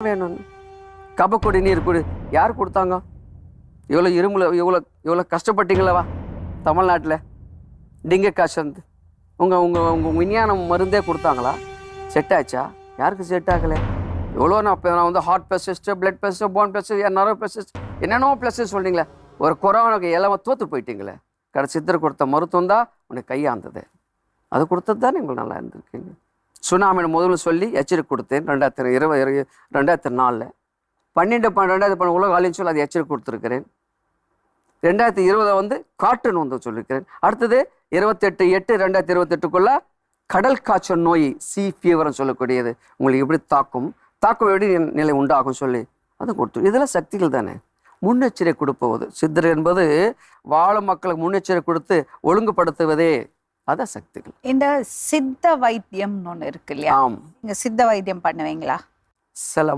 வேணும். கபக்குடி நீர் குடி யார் கொடுத்தாங்க? இவ்வளோ இருமுல இவ்வளோ கஷ்டப்பட்டீங்களவா தமிழ்நாட்டில்? டிங்க காசு உங்கள் விஞ்ஞானம் மருந்தே கொடுத்தாங்களா? செட் ஆச்சா? யாருக்கு செட் ஆகலை? எவ்வளோ நான் வந்து ஹார்ட் பெசிஸ்ட்டு, பிளட் பெசிஸ்ட்டு, போன் பெசிஸ்ட், நரோ பெசிஸ்ட், என்னென்னோ பெசிஸ்ட் சொல்கிறீங்களே. ஒரு கொரோனாக்கு எல்லாம் தோற்று போயிட்டீங்களே. சித்தர் கொடுத்த மருத்துவம் தான் உனக்கு கையாந்தது. அது கொடுத்தது தான் நீங்கள் நல்லா இருந்திருக்கீங்க. சுனாமின்னு முதல்ல சொல்லி எச்சரிக்கை கொடுத்தேன் 2004. 12 உலக ஆளுன்னு சொல்லி அது எச்சரிக்கை கொடுத்துருக்கிறேன். 2020 வந்து காட்டுன்னு வந்து சொல்லியிருக்கிறேன். அடுத்தது 28/8/2028 கடல் காய்ச்சல் நோய் சி ஃபீவர்னு சொல்லக்கூடியது உங்களுக்கு எப்படி தாக்கும் எப்படி நிலை உண்டாகும் சொல்லி அது கொடுத்து. இதெல்லாம் சக்திகள் தானே. முன்னெச்சரிக்கை கொடுப்பது சித்தர் என்பது வாழும் மக்களுக்கு முன்னெச்சரிக்கை கொடுத்து ஒழுங்குபடுத்துவதே அதான் சக்திகள். இந்த சித்த வைத்தியம் ஒன்று இருக்கு இல்லையா? நீங்க சித்த வைத்தியம் பண்ணுவீங்களா? சில